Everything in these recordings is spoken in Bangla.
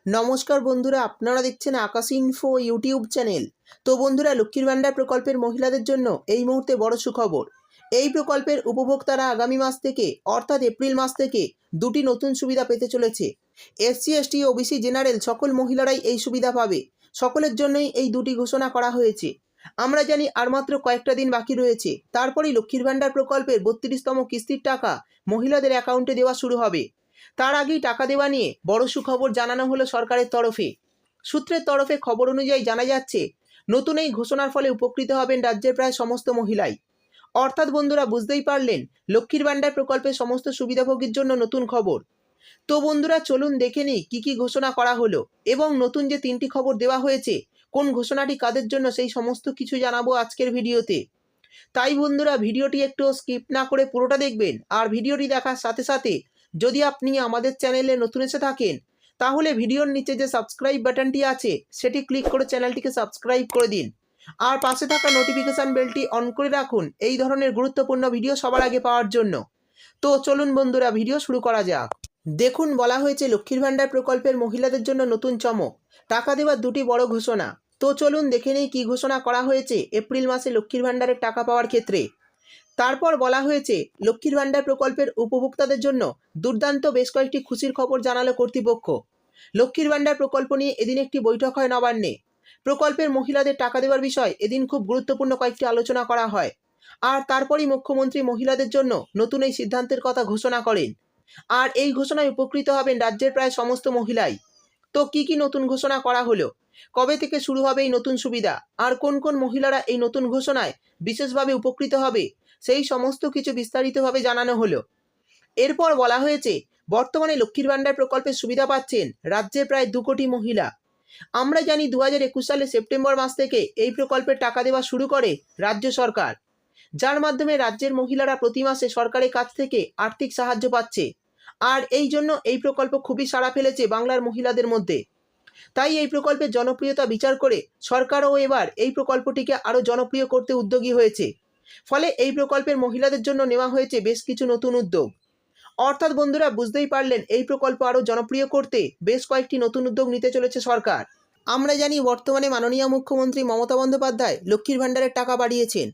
নমস্কার বন্ধুরা, আপনারা দেখছেন আকাশ ইনফো ইউটিউব চ্যানেল। তো বন্ধুরা, লক্ষ্মীর ভান্ডার প্রকল্পের মহিলাদের জন্য এই মুহূর্তে বড় সুখবর। এই প্রকল্পের উপভোক্তারা আগামী মাস থেকে অর্থাৎ এপ্রিল মাস থেকে দুটি নতুন সুবিধা পেতে চলেছে। এসসি, এসটি, ওবিসি, জেনারেল সকল মহিলারাই এই সুবিধা পাবে। সকলের জন্যই এই দুটি ঘোষণা করা হয়েছে। আমরা জানি আর মাত্র কয়েকটা দিন বাকি রয়েছে, তারপরেই লক্ষ্মীর ভান্ডার প্রকল্পের 32তম কিস্তির টাকা মহিলাদের অ্যাকাউন্টে দেওয়া শুরু হবে। তার আগেই টাকা দেওয়া নিয়ে বড় সুখবর জানানো হলো সরকারের তরফে। সূত্রের তরফে খবর অনুযায়ী জানা যাচ্ছে, নতুন এই ঘোষণার ফলে উপকৃত হবেন রাজ্যের প্রায় সমস্ত মহিলাই। অর্থাৎ বন্ধুরা, বুঝতেই পারলেন, লক্ষ্মীর ভান্ডার প্রকল্পের সমস্ত সুবিধাভোগীর জন্য নতুন খবর। তো বন্ধুরা, চলুন দেখে নিই কী কী ঘোষণা করা হলো এবং নতুন যে 3টি খবর দেওয়া হয়েছে, কোন ঘোষণাটি কাদের জন্য, সেই সমস্ত কিছু জানাবো আজকের ভিডিওতে। তাই বন্ধুরা, ভিডিওটি একটু স্কিপ না করে পুরোটা দেখবেন। আর ভিডিওটি দেখার সাথে সাথে যদি আপনি আমাদের চ্যানেলে নতুন এসে থাকেন, তাহলে ভিডিওর নিচে যে সাবস্ক্রাইব বাটনটি আছে সেটি ক্লিক করে চ্যানেলটিকে সাবস্ক্রাইব করে দিন। আর পাশে থাকা নোটিফিকেশান বেলটি অন করে রাখুন এই ধরনের গুরুত্বপূর্ণ ভিডিও সবার আগে পাওয়ার জন্য। তো চলুন বন্ধুরা, ভিডিও শুরু করা যাক। দেখুন, বলা হয়েছে লক্ষ্মীর ভান্ডার প্রকল্পের মহিলাদের জন্য নতুন চমক, টাকা দেওয়ার দুটি বড় ঘোষণা। তো চলুন দেখে নেই কী ঘোষণা করা হয়েছে এপ্রিল মাসে লক্ষ্মীর ভান্ডারের টাকা পাওয়ার ক্ষেত্রে। তারপর বলা হয়েছে, লক্ষ্মীর ভান্ডার প্রকল্পের উপভোক্তাদের জন্য দুর্দান্ত বেশ কয়েকটি খুশির খবর জানালো কর্তৃপক্ষ। লক্ষ্মীর ভান্ডার প্রকল্প নিয়ে এদিন একটি বৈঠক হয় নবান্নে। প্রকল্পের মহিলাদের টাকা দেওয়ার বিষয় এদিন খুব গুরুত্বপূর্ণ কয়েকটি আলোচনা করা হয়। আর তারপরই মুখ্যমন্ত্রী মহিলাদের জন্য নতুন এই সিদ্ধান্তের কথা ঘোষণা করেন। আর এই ঘোষণায় উপকৃত হবেন রাজ্যের প্রায় সমস্ত মহিলাই। তো কি কি নতুন ঘোষণা করা হলো, কবে থেকে শুরু হবে এই নতুন সুবিধা, আর কোন কোন মহিলারা এই নতুন ঘোষণায় বিশেষভাবে উপকৃত হবে, সেই সমস্ত কিছু বিস্তারিতভাবে জানানো হলো। এরপর বলা হয়েছে, বর্তমানে লক্ষ্মীর ভান্ডার প্রকল্পের সুবিধা পাচ্ছেন রাজ্যের প্রায় 2 কোটি মহিলা। আমরা জানি 2021 সালে সেপ্টেম্বর মাস থেকে এই প্রকল্পের টাকা দেওয়া শুরু করে রাজ্য সরকার, যার মাধ্যমে রাজ্যের মহিলারা প্রতি মাসে সরকারের কাছ থেকে আর্থিক সাহায্য পাচ্ছে। আর এই জন্য এই প্রকল্প খুবই সাড়া ফেলেছে বাংলার মহিলাদের মধ্যে। তাই এই প্রকল্পের জনপ্রিয়তা বিচার করে সরকারও এবার এই প্রকল্পটিকে আরও জনপ্রিয় করতে উদ্যোগী হয়েছে। ফলে এই প্রকল্পের মহিলাদের জন্য নেওয়া হয়েছে বেশ কিছু নতুন উদ্যোগ। অর্থাৎ বন্ধুরা, বুঝতেই পারলেন, এই প্রকল্প আরও জনপ্রিয় করতে বেশ কয়েকটি নতুন উদ্যোগ নিতে চলেছে সরকার। আমরা জানি বর্তমানে মাননীয় মুখ্যমন্ত্রী মমতা বন্দ্যোপাধ্যায় লক্ষ্মীর ভান্ডারের টাকা বাড়িয়েছেন।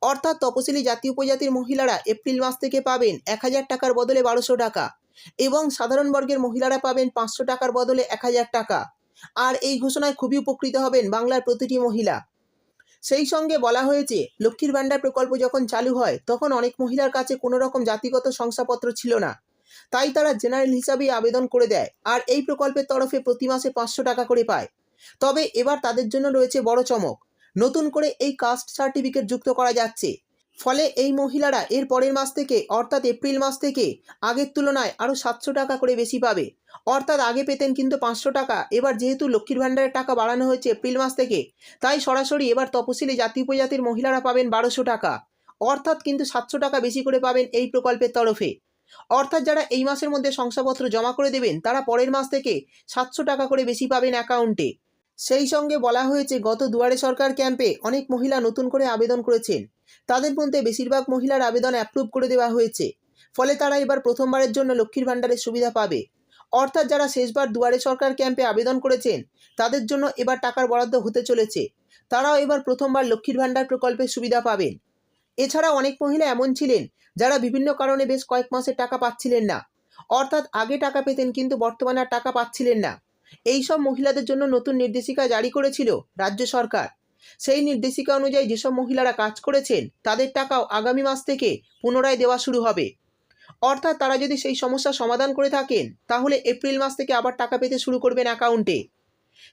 অর্থাৎ তপশিলি জাতি উপজাতির মহিলারা এপ্রিল মাস থেকে পাবেন 1000 টাকার বদলে 1200 টাকা, এবং সাধারণ বর্গের মহিলারা পাবেন 500 টাকার বদলে 1000 টাকা। আর এই ঘোষণায় খুবই উপকৃত হবেন বাংলার প্রতিটি মহিলা। সেই সঙ্গে বলা হয়েছে, লক্ষ্মীর ভান্ডার প্রকল্প যখন চালু হয় তখন অনেক মহিলার কাছে কোনো রকম জাতিগত শংসাপত্র ছিল না। তাই তারা জেনারেল হিসাবেই আবেদন করে দেয়, আর এই প্রকল্পের তরফে প্রতি মাসে 500 টাকা করে পায়। তবে এবার তাদের জন্য রয়েছে বড় চমক, নতুন করে এই কাস্ট সার্টিফিকেট যুক্ত করা যাচ্ছে। ফলে এই মহিলারা এর পরের মাস থেকে অর্থাৎ এপ্রিল মাস থেকে আগের তুলনায় আরও 700 টাকা করে বেশি পাবে। অর্থাৎ আগে পেতেন কিন্তু 500 টাকা, এবার যেহেতু লক্ষ্মীর ভান্ডারের টাকা বাড়ানো হয়েছে এপ্রিল মাস থেকে, তাই সরাসরি এবার তপশিলি জাতি উপজাতির মহিলারা পাবেন 1200 টাকা। অর্থাৎ কিন্তু 700 টাকা বেশি করে পাবেন এই প্রকল্পের তরফে। অর্থাৎ যারা এই মাসের মধ্যে শংসাপত্র জমা করে দেবেন, তারা পরের মাস থেকে 700 টাকা করে বেশি পাবেন অ্যাকাউন্টে। সেই সঙ্গে বলা হয়েছে, গত দুয়ারে সরকার ক্যাম্পে অনেক মহিলা নতুন করে আবেদন করেছেন। তাদের মধ্যে বেশিরভাগ মহিলার আবেদন অ্যাপ্রুভ করে দেওয়া হয়েছে। ফলে তারা এবার প্রথমবারের জন্য লক্ষ্মীর ভান্ডারের সুবিধা পাবে। অর্থাৎ যারা শেষবার দুয়ারে সরকার ক্যাম্পে আবেদন করেছেন, তাদের জন্য এবার টাকার বরাদ্দ হতে চলেছে। তারাও এবার প্রথমবার লক্ষ্মীর ভান্ডার প্রকল্পের সুবিধা পাবেন। এছাড়া অনেক মহিলা এমন ছিলেন যারা বিভিন্ন কারণে বেশ কয়েক মাসের টাকা পাচ্ছিলেন না। অর্থাৎ আগে টাকা পেতেন কিন্তু বর্তমানে আর টাকা পাচ্ছিলেন না। এই সব মহিলাদের জন্য নতুন নির্দেশিকা জারি করেছিল রাজ্য সরকার। সেই নির্দেশিকা অনুযায়ী যেসব মহিলারা কাজ করেছেন, তাদের টাকাও আগামী মাস থেকে পুনরায় দেওয়া শুরু হবে। অর্থাৎ তারা যদি সেই সমস্যার সমাধান করে থাকেন, তাহলে এপ্রিল মাস থেকে আবার টাকা পেতে শুরু করবেন অ্যাকাউন্টে।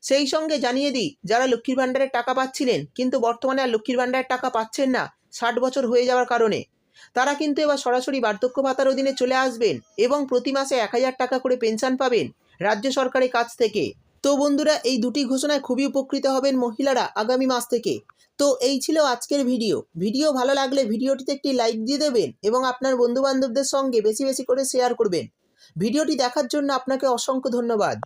সেই সঙ্গে জানিয়ে দিই, যারা লক্ষ্মীর ভান্ডারের টাকা পাচ্ছিলেন কিন্তু বর্তমানে আর লক্ষ্মীর ভান্ডারের টাকা পাচ্ছেন না 60 বছর হয়ে যাওয়ার কারণে, তারা কিন্তু এবার সরাসরি বার্ধক্য ভাতার অধীনে চলে আসবেন এবং প্রতি মাসে 1000 টাকা করে পেনশন পাবেন রাজ্য সরকারের কাছ থেকে। তো বন্ধুরা, এই দুটি ঘোষণায় খুবই উপকৃত হবেন মহিলারা আগামী মাস থেকে। তো এই ছিল আজকের ভিডিও ভালো লাগলে ভিডিওটিতে একটি লাইক দিয়ে দেবেন এবং আপনার বন্ধুবান্ধবদের সঙ্গে বেশি বেশি করে শেয়ার করবেন। ভিডিওটি দেখার জন্য আপনাকে অসংখ্য ধন্যবাদ।